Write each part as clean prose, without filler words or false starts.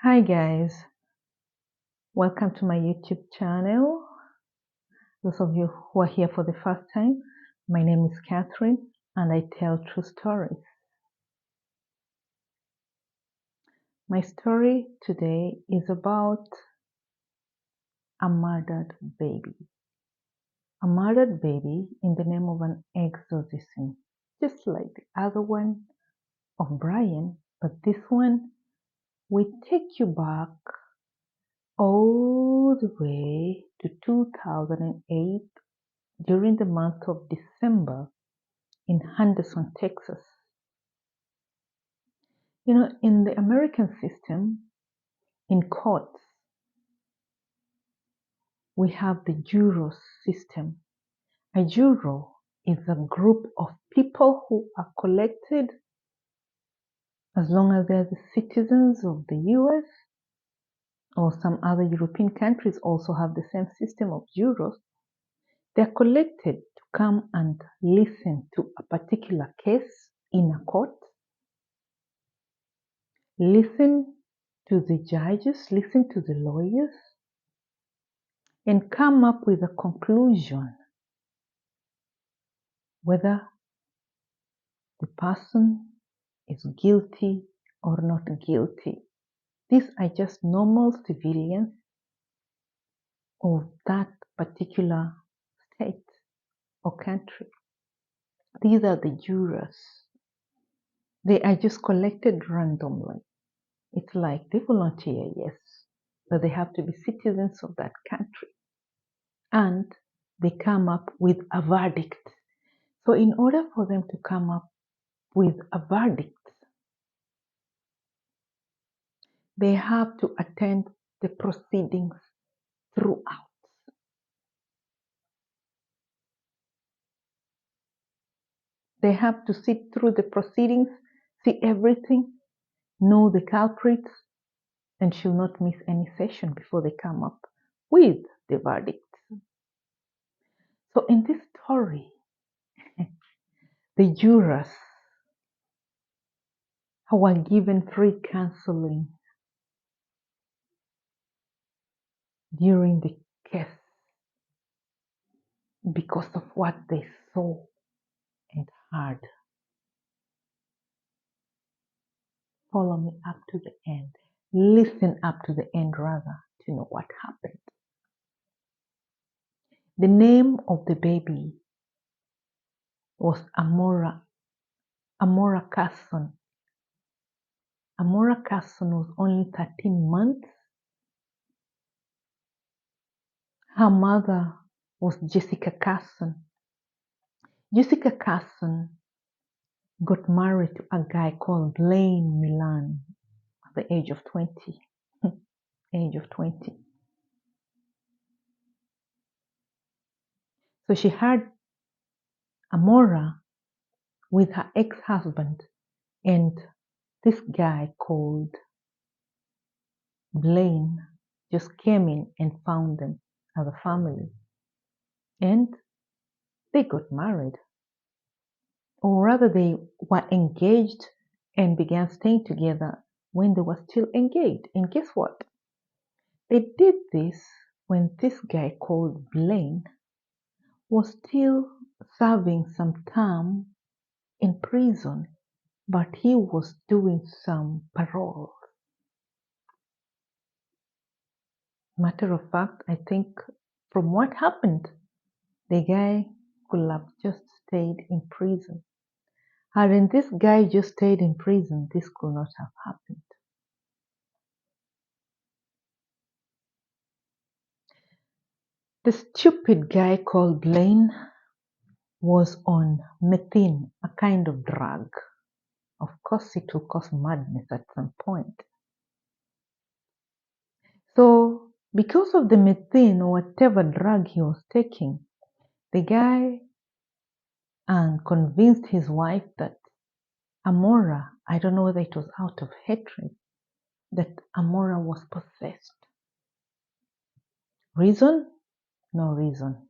Hi guys, welcome to my YouTube channel. Those of you who are here for the first time, my name is Catherine and I tell true stories. My story today is about a murdered baby. A murdered baby in the name of an exorcism, just like the other one of Brian, but this one will take you back all the way to 2008 during the month of December in Henderson, Texas. You know, in the American system, in courts, we have the juror system. A juror is a group of people who are collected as long as they're the citizens of the US or some other European countries also have the same system of jurors. They're collected to come and listen to a particular case in a court, listen to the judges, listen to the lawyers, and come up with a conclusion whether the person is guilty or not guilty. These are just normal civilians of that particular state or country. These are the jurors. They are just collected randomly. It's like they volunteer, yes, but they have to be citizens of that country. And they come up with a verdict. So in order for them to come up with a verdict, they have to attend the proceedings throughout. They have to sit through the proceedings, see everything, know the culprits, and should not miss any session before they come up with the verdict. So in this story, the jurors who were given free counseling during the case because of what they saw and heard. Follow me up to the end. Listen up to the end rather to know what happened. The name of the baby was Amora Carson. Amora Carson was only 13 months. Her mother was Jessica Carson. Jessica Carson got married to a guy called Blaine Milan at the age of 20. age of 20. So she had Amora with her ex-husband and this guy called Blaine just came in and found them as a family. And they got married. Or rather, they were engaged and began staying together when they were still engaged. And guess what? They did this when this guy called Blaine was still serving some time in prison, but he was doing some parole. Matter of fact, I think from what happened, the guy could have just stayed in prison. Hadn't this guy just stayed in prison, this could not have happened. The stupid guy called Blaine was on methane, a kind of drug. Of course, it will cause madness at some point. So, because of the methane or whatever drug he was taking, the guy convinced his wife that Amora, I don't know whether it was out of hatred, that Amora was possessed. Reason? No reason.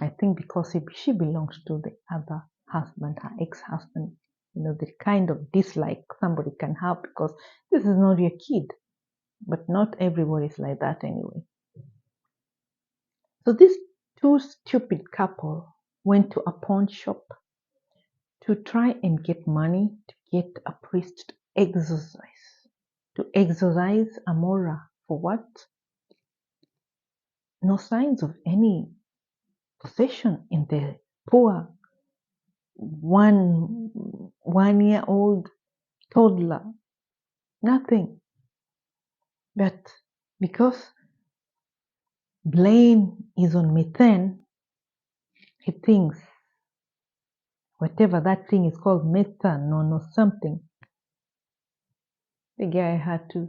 I think because she belongs to the other husband, her ex-husband. You know, the kind of dislike somebody can have because this is not your kid. but not everybody is like that anyway. So this two stupid couple went to a pawn shop to try and get money to get a priest to exorcise Amora. For what? No signs of any possession in the poor 1 year old toddler. Nothing. But because Blaine is on methane, he thinks whatever that thing is called, methane or something, the guy had to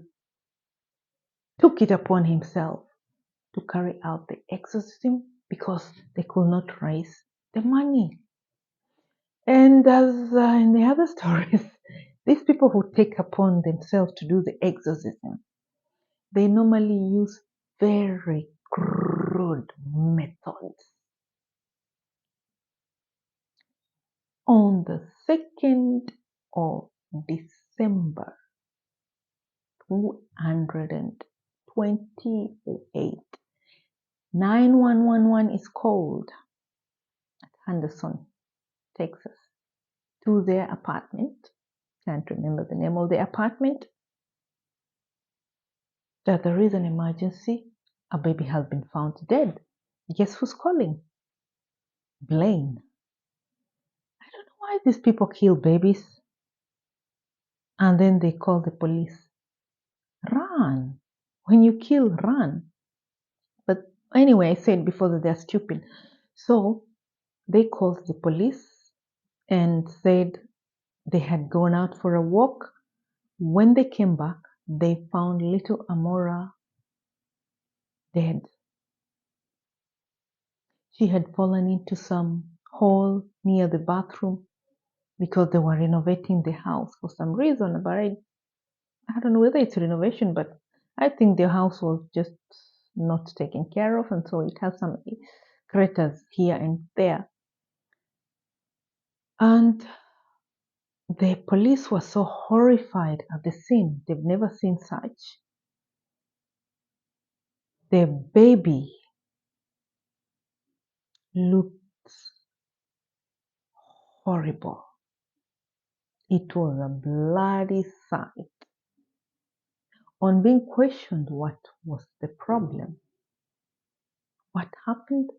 took it upon himself to carry out the exorcism because they could not raise the money. And as in the other stories, these people who take upon themselves to do the exorcism, they normally use very crude methods. On the 2nd of December 228, 911 is called at Henderson, Texas, to their apartment. Can't remember the name of the apartment. That there is an emergency. A baby has been found dead. Guess who's calling? Blaine. I don't know why these people kill babies and then they call the police. Run. When you kill, run. But anyway, I said before that they're stupid. So they called the police and said they had gone out for a walk. When they came back, they found little Amora dead. She had fallen into some hole near the bathroom because they were renovating the house for some reason. But I don't know whether it's renovation, but I think the house was just not taken care of, and so it has some craters here and there. And the police were so horrified at the scene. They've never seen such. The baby looked horrible. It was a bloody sight. On being questioned what was the problem, what happened,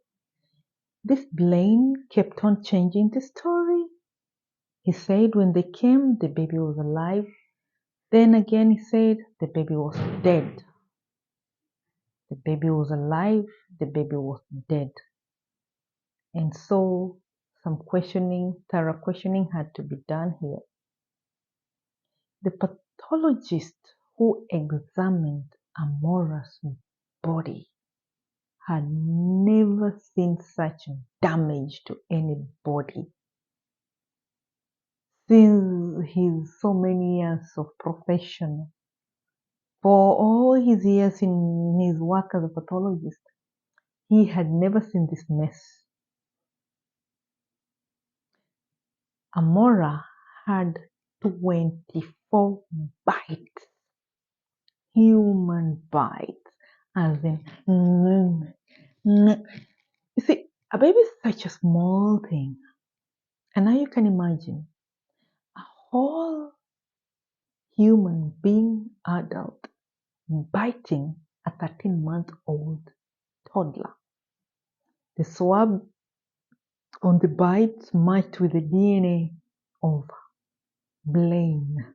this Blaine kept on changing the story. He said when they came, the baby was alive. Then again, he said the baby was dead. The baby was alive, the baby was dead. And so some thorough questioning had to be done here. The pathologist who examined Amora's body had never seen such damage to any body since his so many years of profession. For all his years in his work as a pathologist, he had never seen this mess. Amora had 24 bites, human bites, as in, you see, a baby is such a small thing. And now you can imagine a whole human being adult biting a 13-month-old toddler. The swab on the bite matched with the DNA of Blaine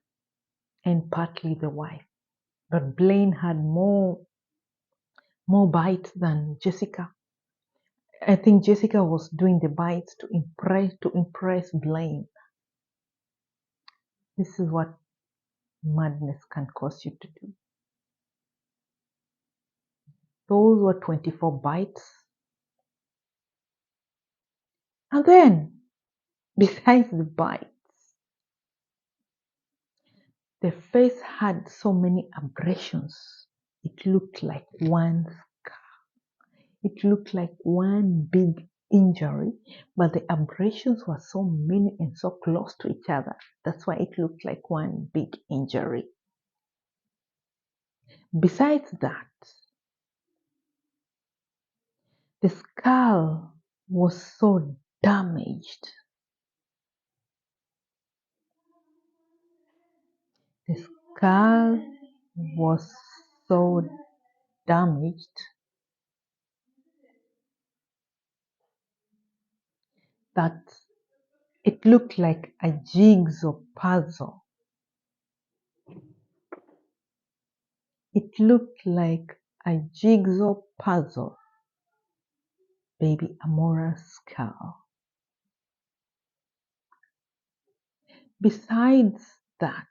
and partly the wife. But Blaine had more bites than Jessica. I think Jessica was doing the bites to impress Blaine. This is what madness can cause you to do. Those were 24 bites. And then, besides the bites, the face had so many abrasions. It looked like one scar. It looked like one big injury, but the abrasions were so many and so close to each other. That's why it looked like one big injury. Besides that, the skull was so damaged. The skull was so damaged that it looked like a jigsaw puzzle. It looked like a jigsaw puzzle, baby Amora's skull. Besides that,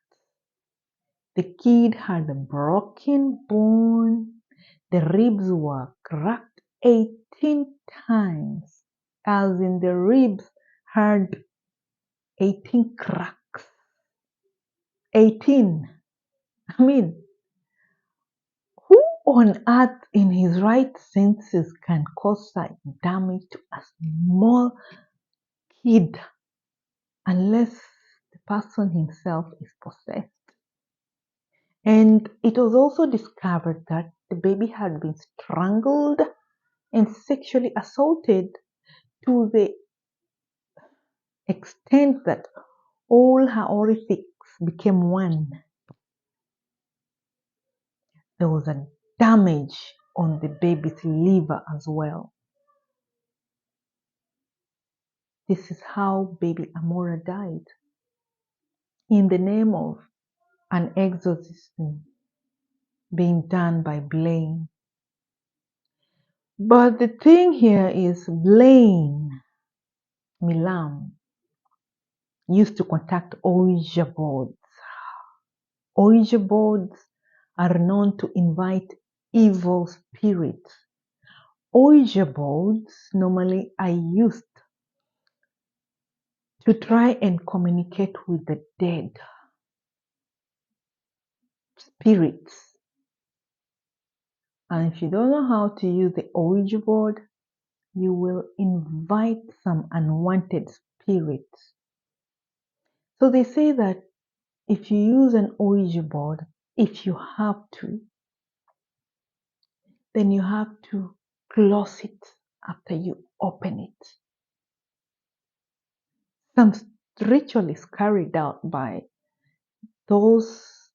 the kid had a broken bone. The ribs were cracked 18 times, as in the ribs had 18 cracks. 18. I mean, who on earth in his right senses can cause such damage to a small kid unless the person himself is possessed? And it was also discovered that the baby had been strangled and sexually assaulted to the extent that all her orifices became one. There was a damage on the baby's liver as well. This is how baby Amora died, in the name of an exorcism being done by Blaine. But the thing here is Blaine Milam used to contact Ouija boards. Ouija boards are known to invite evil spirits. Ouija boards normally are used to try and communicate with the dead spirits. And if you don't know how to use the Ouija board, you will invite some unwanted spirits. So they say that if you use an Ouija board, if you have to, then you have to close it after you open it. Some ritual is carried out by those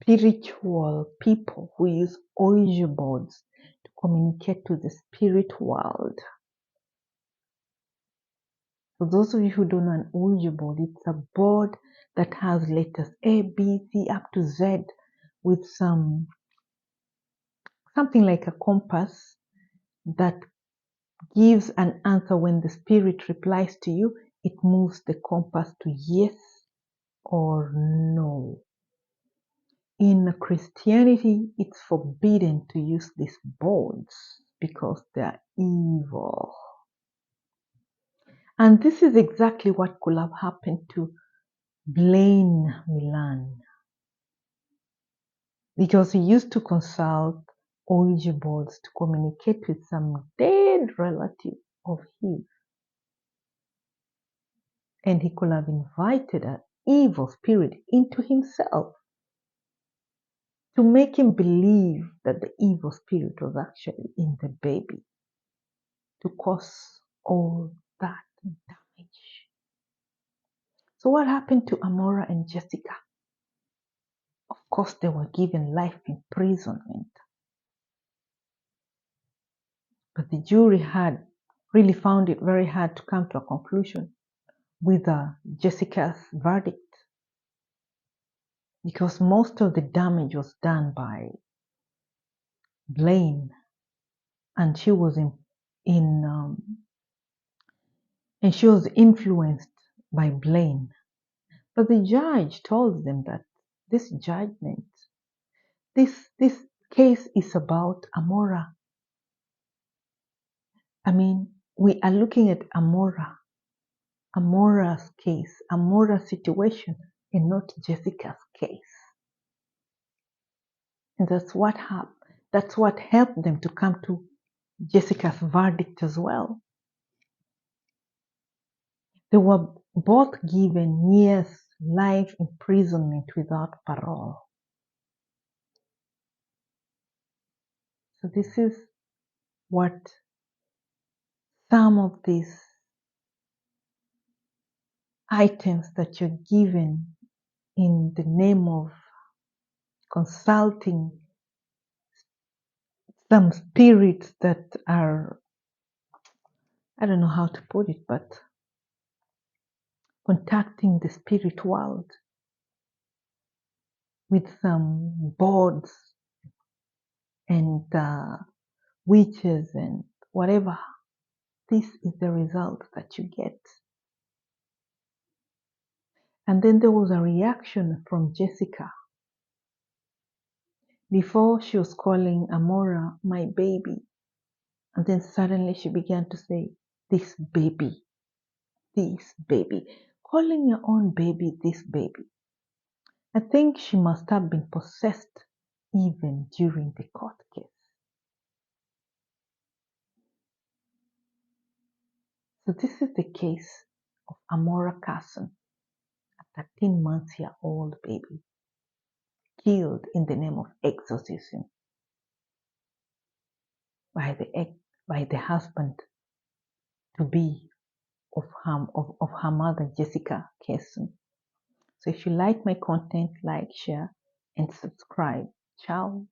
spiritual people who use Ouija boards to communicate to the spirit world. For those of you who don't know an Ouija board, it's a board that has letters A, B, C up to Z with something like a compass that gives an answer. When the spirit replies to you, it moves the compass to yes or no. In Christianity, it's forbidden to use these boards because they are evil. And this is exactly what could have happened to Blaine Milan, because he used to consult Ouija boards to communicate with some dead relative of his. And he could have invited an evil spirit into himself to make him believe that the evil spirit was actually in the baby, to cause all that damage. So what happened to Amora and Jessica? Of course, they were given life imprisonment. But the jury had really found it very hard to come to a conclusion with Jessica's verdict, because most of the damage was done by Blaine, and she was and she was influenced by Blaine. But the judge told them that this judgment, this case is about Amora. I mean, we are looking at Amora's case, Amora's situation, and not Jessica's case. And that's what happened. That's what helped them to come to Jessica's verdict as well. They were both given years life imprisonment without parole. So this is what some of these items that you're given in the name of consulting some spirits that are, I don't know how to put it, but contacting the spirit world with some boards and witches and whatever. This is the result that you get. And then there was a reaction from Jessica. Before she was calling Amora my baby. And then suddenly she began to say, this baby, this baby. Calling your own baby this baby. I think she must have been possessed even during the court case. So this is the case of Amora Carson, a 13-month-old baby, killed in the name of exorcism by the husband to be of her mother, Jessica Carson. So if you like my content, like, share, and subscribe. Ciao.